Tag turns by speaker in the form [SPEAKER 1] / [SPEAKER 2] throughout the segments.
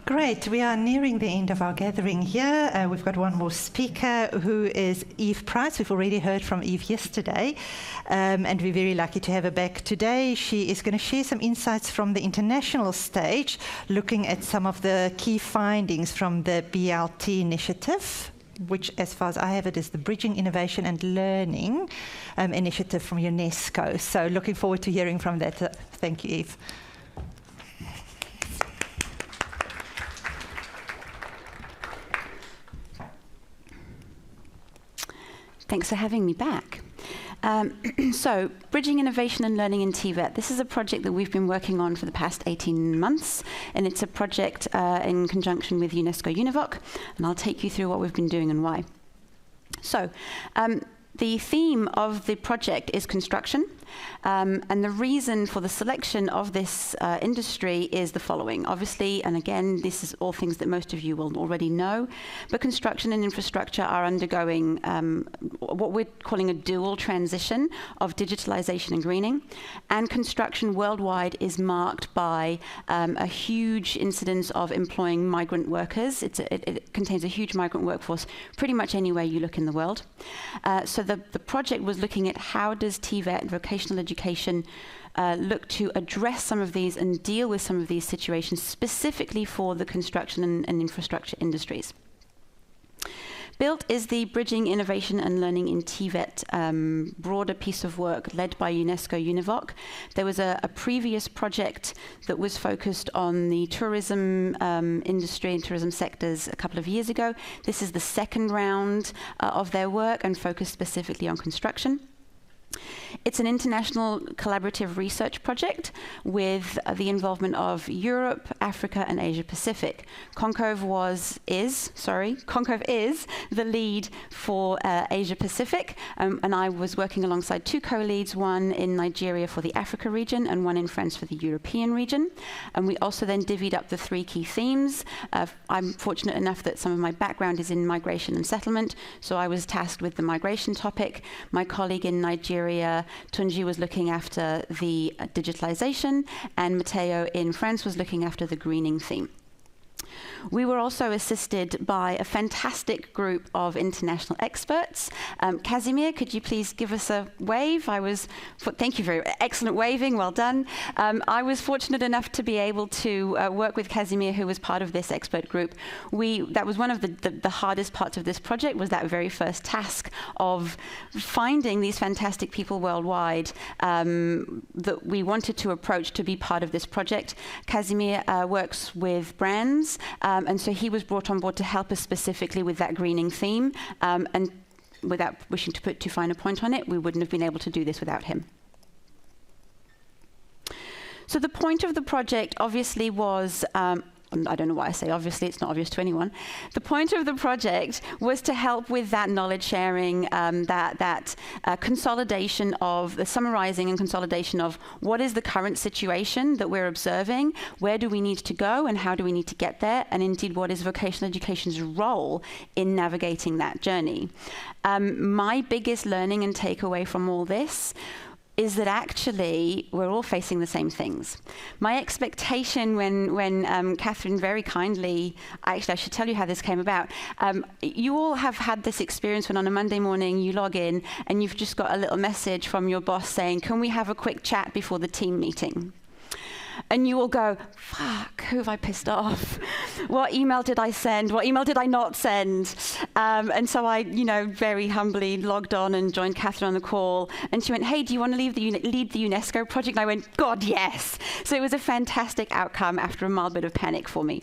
[SPEAKER 1] Great. We are nearing the end of our gathering here. We've got one more speaker, who is Eve Price. We've already heard from Eve yesterday, and we're very lucky to have her back today. She is going to share some insights from the international stage, looking at some of the key findings from the BLT initiative, which, as far as I have it, is the Bridging Innovation and Learning initiative from UNESCO. So looking forward to hearing from that. Thank you, Eve.
[SPEAKER 2] Thanks for having me back. So, Bridging Innovation and Learning in TVET. This is a project that we've been working on for the past 18 months, and it's a project in conjunction with UNESCO-UNEVOC, and I'll take you through what we've been doing and why. So, the theme of the project is construction, and the reason for the selection of this industry is the following. Obviously, and again, this is all things that most of you will already know, but construction and infrastructure are undergoing what we're calling a dual transition of digitalisation and greening, and construction worldwide is marked by a huge incidence of employing migrant workers. It contains a huge migrant workforce pretty much anywhere you look in the world. So the project was looking at how does TVET, vocational education, look to address some of these and deal with some of these situations specifically for the construction and infrastructure industries. BILT is the Bridging Innovation and Learning in TVET broader piece of work led by UNESCO-UNEVOC. There was a previous project that was focused on the tourism industry and tourism sectors a couple of years ago. This is the second round of their work and focused specifically on construction. It's an international collaborative research project with the involvement of Europe, Africa, and Asia Pacific. ConCOVE is the lead for Asia Pacific, and I was working alongside two co-leads, one in Nigeria for the Africa region and one in France for the European region. And we also then divvied up the three key themes. I'm fortunate enough that some of my background is in migration and settlement, so I was tasked with the migration topic. My colleague in Nigeria, Tunji, was looking after the digitalisation, and Matteo in France was looking after the greening theme. We were also assisted by a fantastic group of international experts. Casimir, could you please give us a wave? Thank you very much. Excellent waving, well done. I was fortunate enough to be able to work with Casimir, who was part of this expert group. That was one of the hardest parts of this project, was that very first task of finding these fantastic people worldwide that we wanted to approach to be part of this project. Casimir works with brands, and so he was brought on board to help us specifically with that greening theme. And without wishing to put too fine a point on it, we wouldn't have been able to do this without him. So the point of the project obviously was, I don't know why I say obviously, it's not obvious to anyone. The point of the project was to help with that knowledge sharing, that consolidation of the summarizing and consolidation of what is the current situation that we're observing, where do we need to go and how do we need to get there, and indeed what is vocational education's role in navigating that journey. My biggest learning and takeaway from all this is that actually we're all facing the same things. My expectation when Catherine very kindly, actually I should tell you how this came about. You all have had this experience when on a Monday morning you log in and you've just got a little message from your boss saying, can we have a quick chat before the team meeting? And you all go, fuck, who have I pissed off? What email did I send? What email did I not send? And so I, very humbly logged on and joined Catherine on the call. And she went, hey, do you want to lead the UNESCO project? And I went, God, yes. So it was a fantastic outcome after a mild bit of panic for me.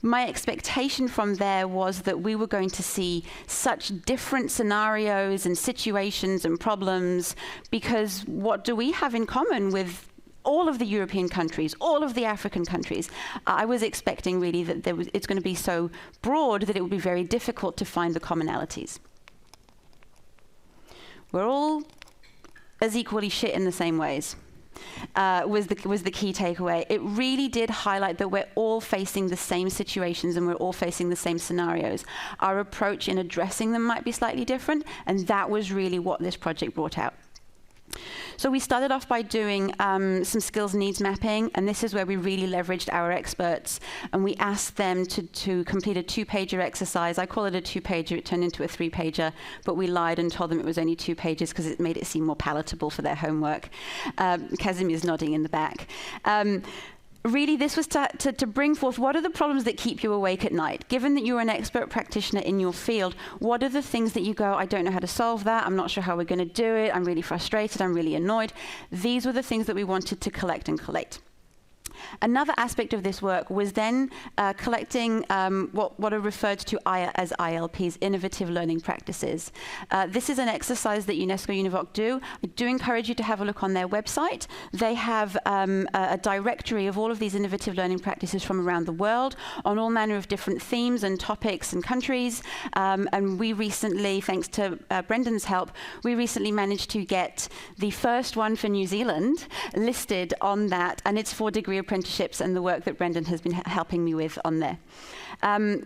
[SPEAKER 2] My expectation from there was that we were going to see such different scenarios and situations and problems, because what do we have in common with all of the European countries, all of the African countries? I was expecting really that it's going to be so broad that it would be very difficult to find the commonalities. We're all as equally shit in the same ways, was the key takeaway. It really did highlight that we're all facing the same situations and we're all facing the same scenarios. Our approach in addressing them might be slightly different, and that was really what this project brought out. So we started off by doing some skills needs mapping, and this is where we really leveraged our experts, and we asked them to complete a 2-pager exercise. I call it a 2-pager, it turned into a 3-pager, but we lied and told them it was only 2 pages because it made it seem more palatable for their homework. Kazimier's nodding in the back. Really, this was to bring forth what are the problems that keep you awake at night. Given that you're an expert practitioner in your field, what are the things that you go, I don't know how to solve that, I'm not sure how we're going to do it, I'm really frustrated, I'm really annoyed. These were the things that we wanted to collect and collate. Another aspect of this work was then collecting what are referred to as ILPs, innovative learning practices. This is an exercise that UNESCO-UNEVOC do. I do encourage you to have a look on their website. They have a directory of all of these innovative learning practices from around the world on all manner of different themes and topics and countries. And we recently, thanks to Brendan's help, we recently managed to get the first one for New Zealand listed on that, and it's for degree apprenticeships and the work that Brendan has been helping me with on there.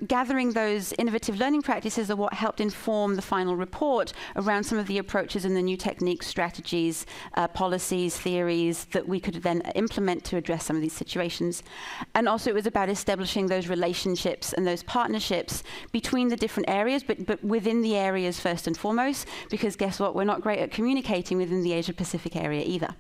[SPEAKER 2] Gathering those innovative learning practices are what helped inform the final report around some of the approaches and the new techniques, strategies, policies, theories that we could then implement to address some of these situations. And also it was about establishing those relationships and those partnerships between the different areas, but within the areas first and foremost, because guess what, we're not great at communicating within the Asia Pacific area either.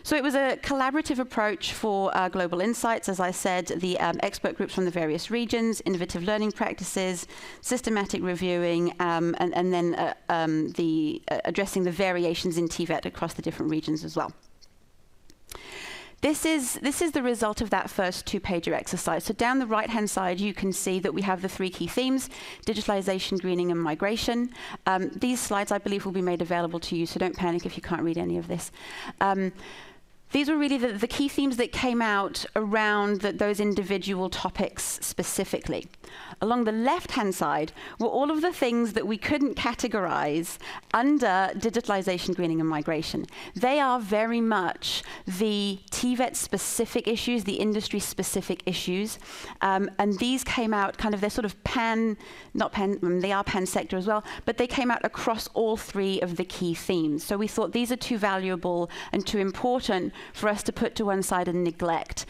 [SPEAKER 2] So it was a collaborative approach for global insights, as I said, the expert groups from the various regions, innovative learning practices, systematic reviewing, and then addressing the variations in TVET across the different regions as well. This is the result of that first 2-pager exercise. So down the right-hand side, you can see that we have the 3 key themes: digitalisation, greening, and migration. These slides, I believe, will be made available to you, so don't panic if you can't read any of this. These were really the key themes that came out around those individual topics specifically. Along the left-hand side were all of the things that we couldn't categorize under digitalization, greening, and migration. They are very much the TVET-specific issues, the industry-specific issues, and these came out kind of, they're sort of they are pan-sector as well, but they came out across all 3 of the key themes. So we thought these are too valuable and too important for us to put to one side and neglect.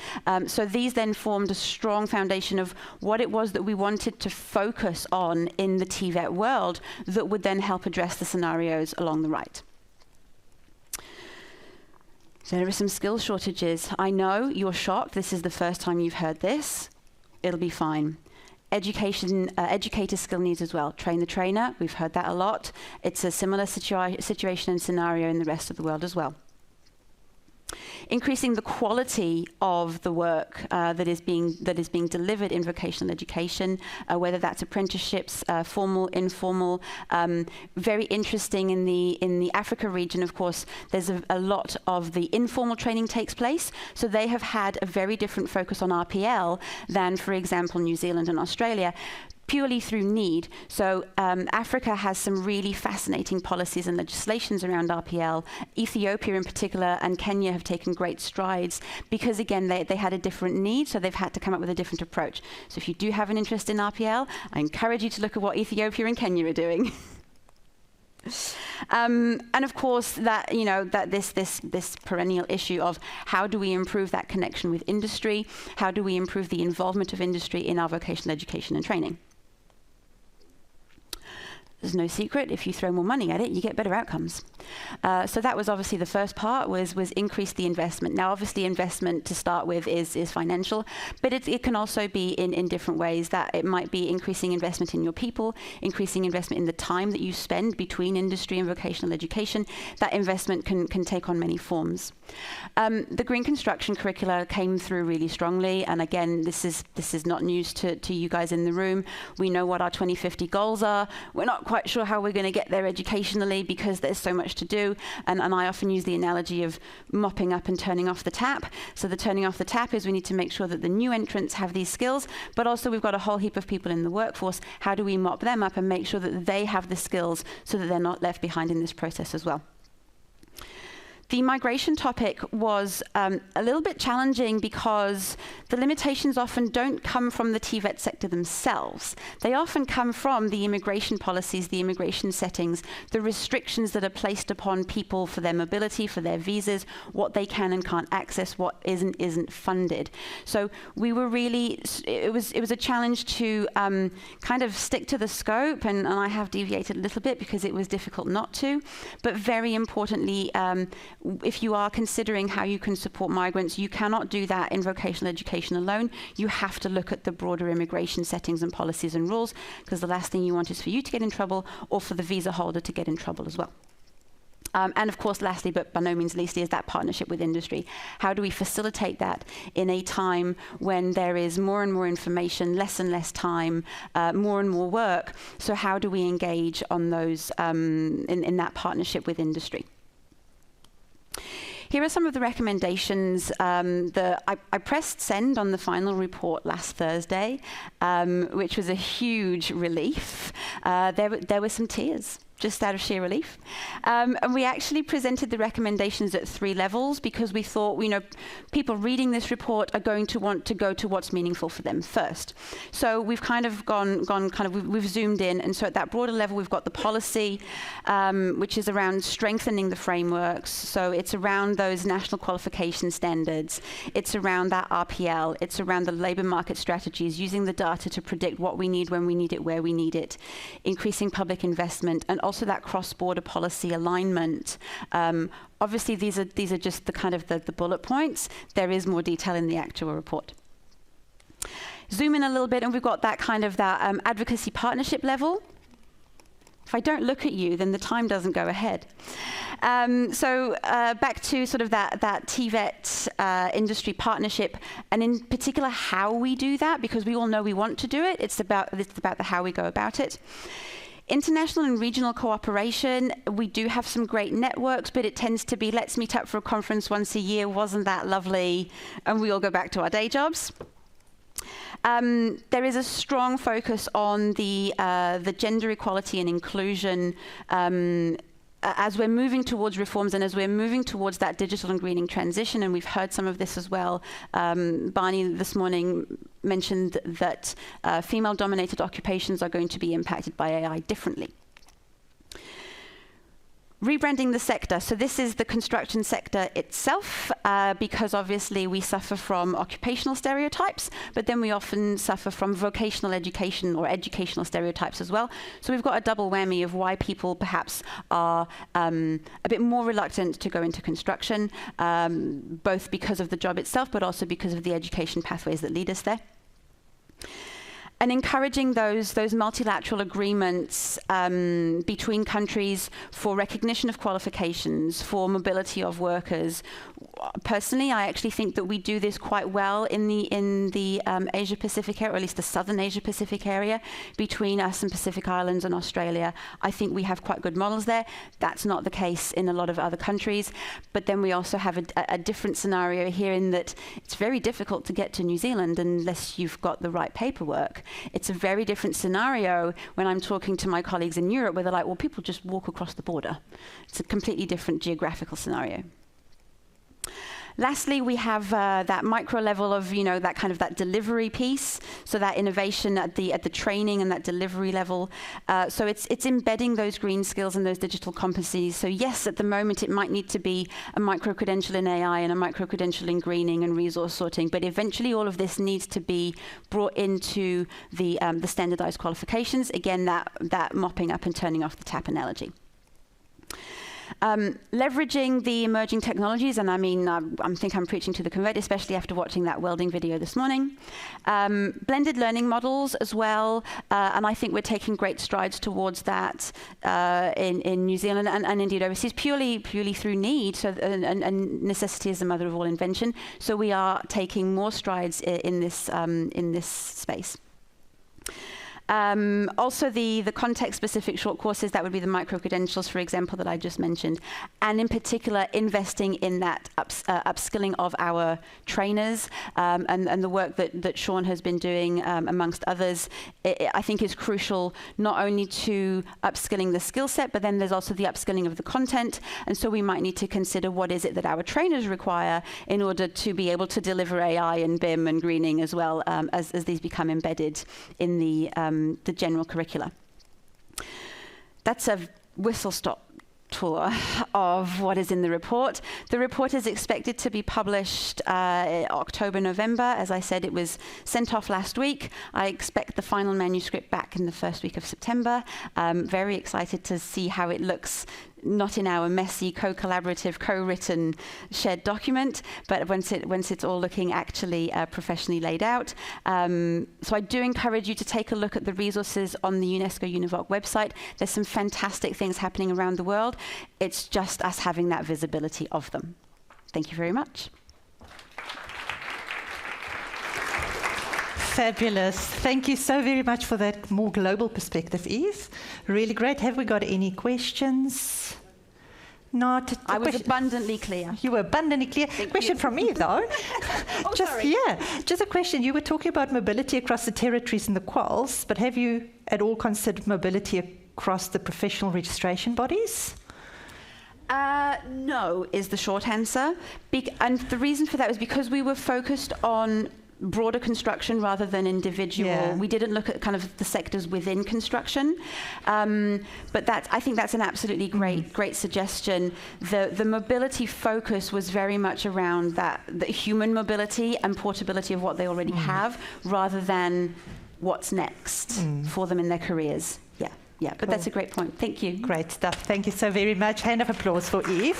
[SPEAKER 2] So these then formed a strong foundation of what it was that we wanted to focus on in the TVET world that would then help address the scenarios along the right. So there are some skills shortages. I know you're shocked. This is the first time you've heard this. It'll be fine. Education, educator skill needs as well. Train the trainer, we've heard that a lot. It's a similar situation and scenario in the rest of the world as well. Increasing the quality of the work that is being delivered in vocational education, whether that's apprenticeships, formal, informal. Very interesting in the Africa region, of course, there's a lot of the informal training takes place. So they have had a very different focus on RPL than, for example, New Zealand and Australia, purely through need. So Africa has some really fascinating policies and legislations around RPL. Ethiopia in particular and Kenya have taken great strides because, again, they had a different need, so they've had to come up with a different approach. So if you do have an interest in RPL, I encourage you to look at what Ethiopia and Kenya are doing. And of course, that this perennial issue of how do we improve that connection with industry? How do we improve the involvement of industry in our vocational education and training? There's no secret, if you throw more money at it, you get better outcomes. So that was obviously the first part, was increase the investment. Now, obviously, investment to start with is financial, but it can also be in different ways. That it might be increasing investment in your people, increasing investment in the time that you spend between industry and vocational education. That investment can take on many forms. The green construction curricula came through really strongly, and again, this is not news to you guys in the room. We know what our 2050 goals are. We're not quite sure how we're going to get there educationally because there's so much to do, and I often use the analogy of mopping up and turning off the tap. So the turning off the tap is we need to make sure that the new entrants have these skills, but also we've got a whole heap of people in the workforce. How do we mop them up and make sure that they have the skills so that they're not left behind in this process as well? The migration topic was a little bit challenging because the limitations often don't come from the TVET sector themselves. They often come from the immigration policies, the immigration settings, the restrictions that are placed upon people for their mobility, for their visas, what they can and can't access, what isn't funded. So we were really, it was a challenge to kind of stick to the scope, and I have deviated a little bit because it was difficult not to, but very importantly, if you are considering how you can support migrants, you cannot do that in vocational education alone. You have to look at the broader immigration settings and policies and rules, because the last thing you want is for you to get in trouble or for the visa holder to get in trouble as well. And of course, lastly, but by no means leastly, is that partnership with industry. How do we facilitate that in a time when there is more and more information, less and less time, more and more work? So how do we engage on those in that partnership with industry? Here are some of the recommendations. I pressed send on the final report last Thursday, which was a huge relief. There were some tears, just out of sheer relief. And we actually presented the recommendations at 3 levels because we thought, people reading this report are going to want to go to what's meaningful for them first. So we've kind of we've zoomed in, and so at that broader level, we've got the policy, which is around strengthening the frameworks. So it's around those national qualification standards. It's around that RPL. It's around the labour market strategies, using the data to predict what we need, when we need it, where we need it, increasing public investment, and also that cross-border policy alignment. Obviously, these are just the bullet points. There is more detail in the actual report. Zoom in a little bit, and we've got that advocacy partnership level. If I don't look at you, then the time doesn't go ahead. So back to sort of that TVET industry partnership, and in particular how we do that, because we all know we want to do it. It's about the how we go about it. International and regional cooperation, we do have some great networks, but it tends to be, let's meet up for a conference once a year, wasn't that lovely, and we all go back to our day jobs. There is a strong focus on the gender equality and inclusion as we're moving towards reforms and as we're moving towards that digital and greening transition, and we've heard some of this as well. Barney this morning mentioned that female-dominated occupations are going to be impacted by AI differently. Rebranding the sector. So this is the construction sector itself, because obviously we suffer from occupational stereotypes, but then we often suffer from vocational education or educational stereotypes as well. So we've got a double whammy of why people perhaps are a bit more reluctant to go into construction, both because of the job itself, but also because of the education pathways that lead us there. And encouraging those multilateral agreements between countries for recognition of qualifications, for mobility of workers. Personally, I actually think that we do this quite well in the Asia Pacific area, or at least the southern Asia Pacific area, between us and Pacific Islands and Australia. I think we have quite good models there. That's not the case in a lot of other countries. But then we also have a different scenario here in that it's very difficult to get to New Zealand unless you've got the right paperwork. It's a very different scenario when I'm talking to my colleagues in Europe, where they're like, well, people just walk across the border. It's a completely different geographical scenario. Lastly, we have that micro level of, that delivery piece. So that innovation at the training and that delivery level. So it's embedding those green skills and those digital competencies. So yes, at the moment it might need to be a micro credential in AI and a micro credential in greening and resource sorting. But eventually, all of this needs to be brought into the standardized qualifications. Again, that mopping up and turning off the tap analogy. Leveraging the emerging technologies, and I think I'm preaching to the convert, especially after watching that welding video this morning. Blended learning models as well, and I think we're taking great strides towards that in New Zealand and indeed overseas, purely through need. So and necessity is the mother of all invention. So we are taking more strides in this space. Also the context-specific short courses, that would be the micro-credentials, for example, that I just mentioned. And in particular, investing in that upskilling of our trainers and the work that Sean has been doing amongst others, I think is crucial, not only to upskilling the skill set, but then there's also the upskilling of the content. And so we might need to consider what is it that our trainers require in order to be able to deliver AI and BIM and greening as well, as these become embedded in the general curricula. That's a whistle-stop tour of what is in the report. The report is expected to be published October, November. As I said, it was sent off last week. I expect the final manuscript back in the first week of September. Very excited to see how it looks, not in our messy, co-collaborative, co-written shared document, but once it's all looking actually professionally laid out. So I do encourage you to take a look at the resources on the UNESCO-UNEVOC website. There's some fantastic things happening around the world. It's just us having that visibility of them. Thank you very much.
[SPEAKER 1] Fabulous. Thank you so very much for that more global perspective, Eve. Really great. Have we got any questions? Not.
[SPEAKER 2] I was abundantly clear.
[SPEAKER 1] You were abundantly clear. Question from me, though. Just a question. You were talking about mobility across the territories and the quals, but have you at all considered mobility across the professional registration bodies?
[SPEAKER 2] No, is the short answer. And the reason for that was because we were focused on broader construction rather than individual. Yeah. We didn't look at kind of the sectors within construction, but I think that's an absolutely great suggestion. The mobility focus was very much around the human mobility and portability of what they already have, rather than what's next for them in their careers. Yeah, but that's a great point. Thank you.
[SPEAKER 1] Great stuff. Thank you so very much. Hand of applause for Eve.